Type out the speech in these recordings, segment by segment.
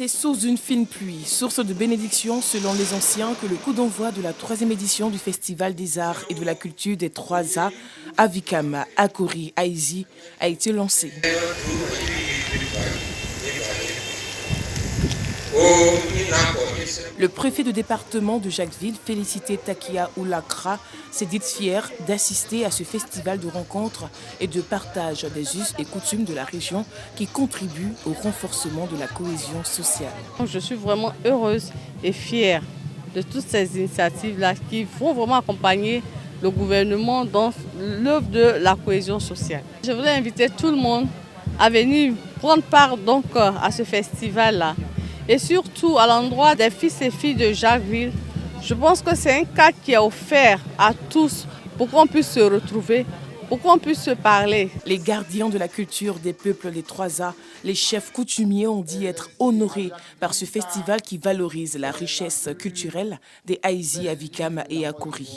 C'est sous une fine pluie, source de bénédiction selon les anciens, que le coup d'envoi de la 3e édition du Festival des Arts et de la Culture des 3A à Vikam, Akori, Haïzi a été lancé. Le préfet de département de Jacquesville, Félicité Takia Oulakra, s'est dite fière d'assister à ce festival de rencontres et de partage des us et coutumes de la région qui contribue au renforcement de la cohésion sociale. Je suis vraiment heureuse et fière de toutes ces initiatives-là qui vont vraiment accompagner le gouvernement dans l'œuvre de la cohésion sociale. Je voudrais inviter tout le monde à venir prendre part donc à ce festival-là. Et surtout à l'endroit des fils et filles de Jacquesville, je pense que c'est un cadre qui est offert à tous pour qu'on puisse se retrouver, pour qu'on puisse se parler. Les gardiens de la culture des peuples des 3A, les chefs coutumiers ont dit être honorés par ce festival qui valorise la richesse culturelle des Haïzi à Vikam et à Akori.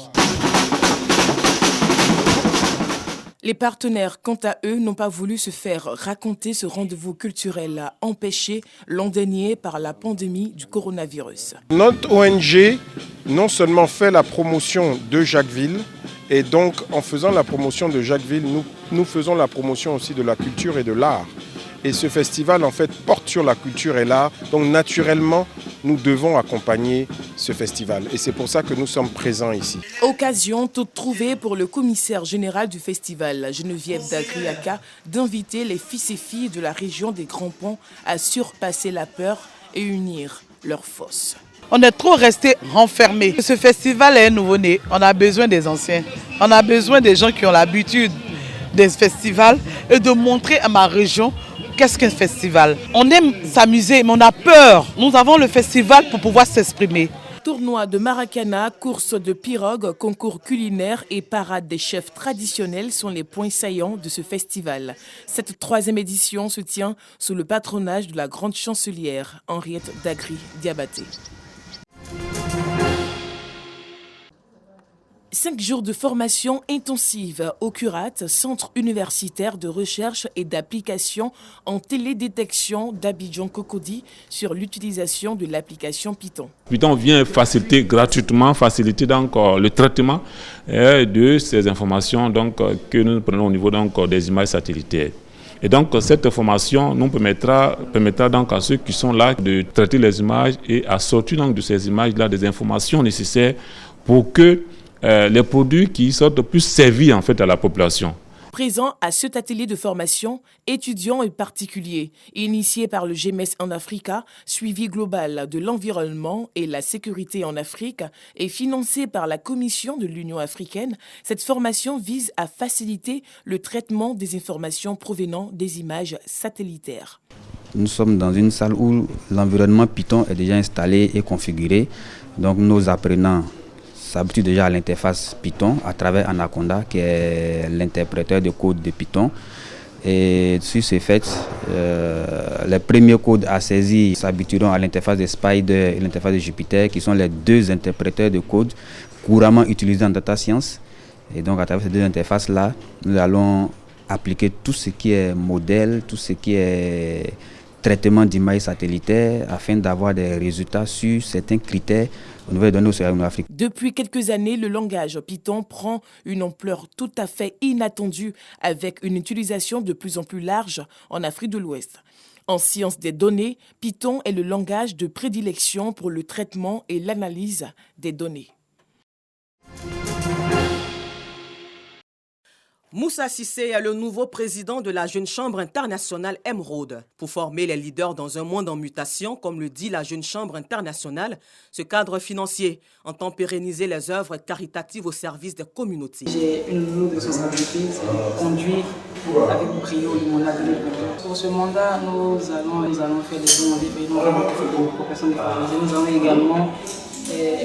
Les partenaires, quant à eux, n'ont pas voulu se faire raconter ce rendez-vous culturel empêché l'an dernier par la pandémie du coronavirus. Notre ONG non seulement fait la promotion de Jacquesville, et donc en faisant la promotion de Jacquesville, nous faisons la promotion aussi de la culture et de l'art. Et ce festival en fait porte sur la culture et l'art, donc naturellement nous devons accompagner ce festival. Et c'est pour ça que nous sommes présents ici. Occasion toute trouvée pour le commissaire général du festival, Geneviève Dagriaka, d'inviter les fils et filles de la région des Grands Ponts à surpasser la peur et unir leurs forces. On est trop resté renfermés. Ce festival est nouveau-né. On a besoin des anciens. On a besoin des gens qui ont l'habitude des festivals et de montrer à ma région qu'est-ce qu'un festival. On aime s'amuser, mais on a peur. Nous avons le festival pour pouvoir s'exprimer. Tournoi de Maracana, course de pirogue, concours culinaire et parade des chefs traditionnels sont les points saillants de ce festival. Cette 3e édition se tient sous le patronage de la grande chancelière Henriette Dagri-Diabaté. 5 jours de formation intensive au CURAT, Centre universitaire de recherche et d'application en télédétection d'Abidjan-Cocody, sur l'utilisation de l'application Python. Python vient faciliter gratuitement, donc le traitement de ces informations que nous prenons au niveau des images satellitaires. Et donc cette formation nous permettra donc à ceux qui sont là de traiter les images et à sortir donc de ces images-là des informations nécessaires pour que les produits qui sortent puissent servir en fait à la population. Présent à cet atelier de formation, étudiants et particuliers, initié par le GMES en Africa, suivi global de l'environnement et la sécurité en Afrique, et financé par la Commission de l'Union africaine, cette formation vise à faciliter le traitement des informations provenant des images satellitaires. Nous sommes dans une salle où l'environnement Python est déjà installé et configuré, donc nos apprenants s'habitue déjà à l'interface Python à travers Anaconda, qui est l'interpréteur de code de Python. Et sur ce fait, les premiers codes à saisir s'habitueront à l'interface de Spider et l'interface de Jupyter, qui sont les 2 interpréteurs de code couramment utilisés en data science. Et donc à travers ces 2 interfaces-là, nous allons appliquer tout ce qui est modèle, tout ce qui est traitement d'images satellitaires, afin d'avoir des résultats sur certains critères aux nouvelles données au Afrique. Depuis quelques années, le langage Python prend une ampleur tout à fait inattendue, avec une utilisation de plus en plus large en Afrique de l'Ouest. En sciences des données, Python est le langage de prédilection pour le traitement et l'analyse des données. Moussa Cissé est le nouveau président de la Jeune Chambre internationale Émeraude. Pour former les leaders dans un monde en mutation, comme le dit la Jeune Chambre internationale, ce cadre financier entend pérenniser les œuvres caritatives au service des communautés. J'ai une lourde responsabilité, c'est conduire avec brio le mandat de l'État. Pour ce mandat, nous allons faire des dons aux personnes défavorisées. Nous allons également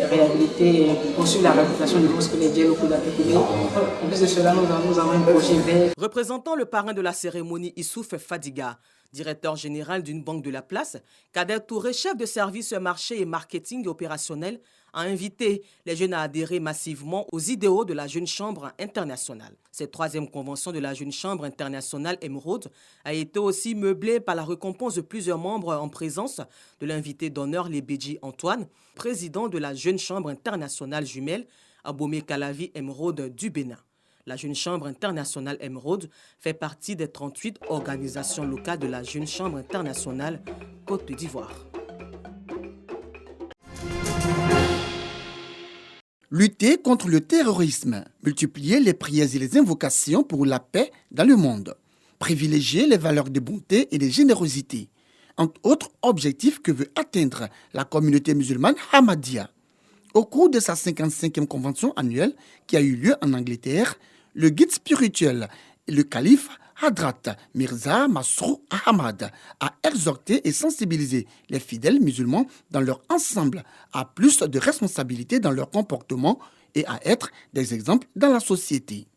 réhabiliter et poursuivre la réhabilitation du bosque les dieux locaux d'Atécoulé. En plus de cela, nous avons un projet vert. Représentant le parrain de la cérémonie, Issouf Fadiga, directeur général d'une banque de la place, Kader Touré, chef de service marché et marketing opérationnel, a invité les jeunes à adhérer massivement aux idéaux de la Jeune Chambre internationale. Cette troisième convention de la Jeune Chambre internationale Émeraude a été aussi meublée par la récompense de plusieurs membres en présence de l'invité d'honneur Lebedji Antoine, président de la Jeune Chambre internationale jumelle Abomey Calavi Émeraude du Bénin. La Jeune Chambre internationale Émeraude fait partie des 38 organisations locales de la Jeune Chambre internationale Côte d'Ivoire. Lutter contre le terrorisme, multiplier les prières et les invocations pour la paix dans le monde, privilégier les valeurs de bonté et de générosité, entre autres objectifs que veut atteindre la communauté musulmane Ahmadiyya. Au cours de sa 55e convention annuelle qui a eu lieu en Angleterre, le guide spirituel et le calife Hadrat Mirza Masrour Ahmad a exhorté et sensibilisé les fidèles musulmans dans leur ensemble à plus de responsabilité dans leur comportement et à être des exemples dans la société.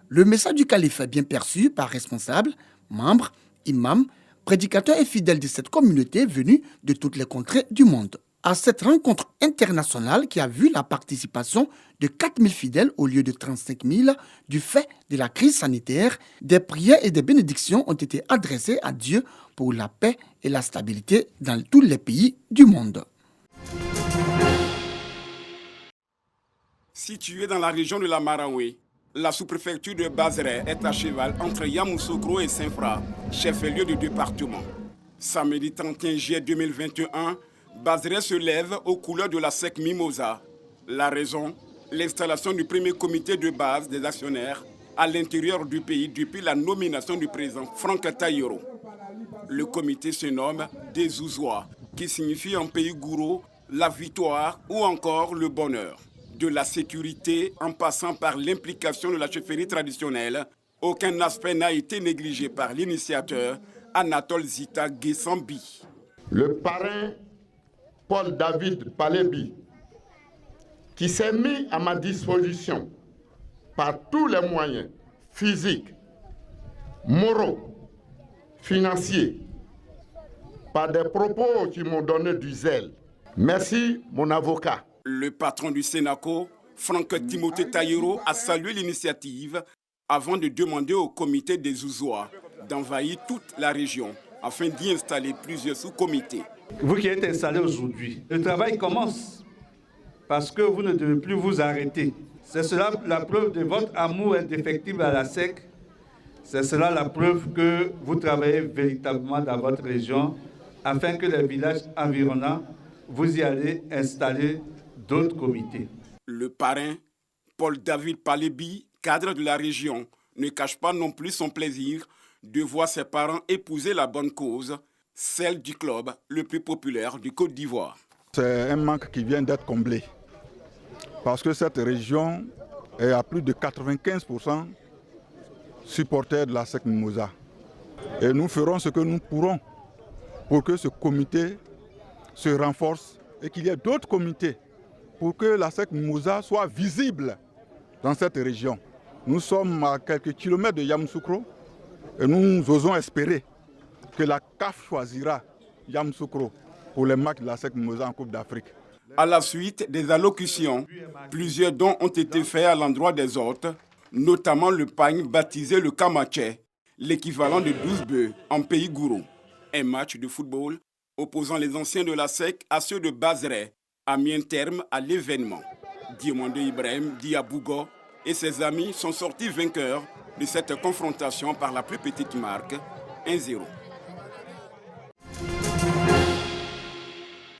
Le message du calife est bien perçu par responsables, membres, imams, prédicateurs et fidèles de cette communauté venus de toutes les contrées du monde. À cette rencontre internationale qui a vu la participation de 4 000 fidèles au lieu de 35 000 du fait de la crise sanitaire, des prières et des bénédictions ont été adressées à Dieu pour la paix et la stabilité dans tous les pays du monde. Située dans la région de la Marawi, la sous-préfecture de Bazere est à cheval entre Yamoussoukro et Saint-Fra, chef-lieu du département. Samedi 31 juillet 2021, Bazere se lève aux couleurs de la SEC Mimosa. La raison, l'installation du premier comité de base des actionnaires à l'intérieur du pays depuis la nomination du président Franck Taïro. Le comité se nomme des Zouzois, qui signifie en pays gourou la victoire ou encore le bonheur. De la sécurité en passant par l'implication de la chefferie traditionnelle, aucun aspect n'a été négligé par l'initiateur Anatole Zita Guessambi. Le parrain Paul David Palebi, qui s'est mis à ma disposition par tous les moyens physiques, moraux, financiers, par des propos qui m'ont donné du zèle. Merci, mon avocat. Le patron du Sénaco, Franck Timothée Taïro, a salué l'initiative avant de demander au comité des Zouzois d'envahir toute la région afin d'y installer plusieurs sous-comités. Vous qui êtes installés aujourd'hui, le travail commence parce que vous ne devez plus vous arrêter. C'est cela la preuve de votre amour indéfectible à la SEC. C'est cela la preuve que vous travaillez véritablement dans votre région afin que les villages environnants, vous y allez installer d'autres comités. Le parrain, Paul David Palebi, cadre de la région, ne cache pas non plus son plaisir de voir ses parents épouser la bonne cause, celle du club le plus populaire du Côte d'Ivoire. C'est un manque qui vient d'être comblé parce que cette région est à plus de 95% supporter de la SEC Mimosa. Et nous ferons ce que nous pourrons pour que ce comité se renforce et qu'il y ait d'autres comités pour que la SEC Mimosa soit visible dans cette région. Nous sommes à quelques kilomètres de Yamoussoukro et nous osons espérer que la CAF choisira Yamoussoukro pour les matchs de la SEC Mimosa en Coupe d'Afrique. À la suite des allocutions, plusieurs dons ont été faits à l'endroit des hôtes, notamment le pagne baptisé le Kamaché, l'équivalent de 12 bœufs en pays gourou. Un match de football opposant les anciens de la SEC à ceux de Bazere a mis un terme à l'événement. Diomande Ibrahim Diabougo et ses amis sont sortis vainqueurs de cette confrontation par la plus petite marque, 1-0.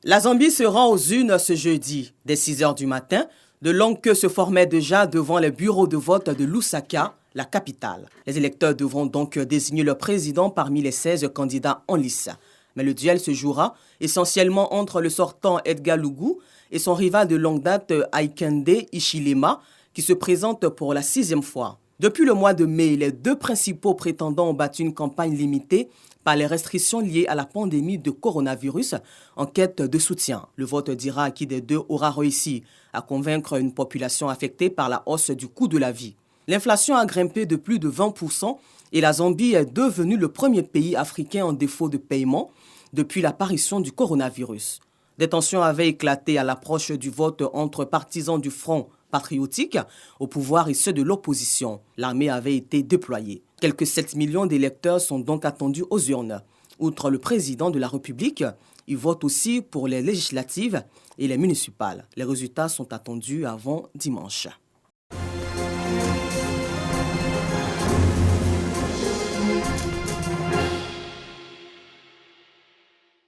La Zambie se rend aux urnes ce jeudi. Dès 6 h du matin, de longues queues se formaient déjà devant les bureaux de vote de Lusaka, la capitale. Les électeurs devront donc désigner leur président parmi les 16 candidats en lice. Mais le duel se jouera essentiellement entre le sortant Edgar Lungu et son rival de longue date Aikende Hichilema, qui se présente pour la 6e fois. Depuis le mois de mai, les deux principaux prétendants ont battu une campagne limitée par les restrictions liées à la pandémie de coronavirus en quête de soutien. Le vote dira qui des deux aura réussi à convaincre une population affectée par la hausse du coût de la vie. L'inflation a grimpé de plus de 20% et la Zambie est devenue le premier pays africain en défaut de paiement depuis l'apparition du coronavirus. Des tensions avaient éclaté à l'approche du vote entre partisans du Front patriotique au pouvoir et ceux de l'opposition. L'armée avait été déployée. Quelques 7 millions d'électeurs sont donc attendus aux urnes. Outre le président de la République, ils votent aussi pour les législatives et les municipales. Les résultats sont attendus avant dimanche.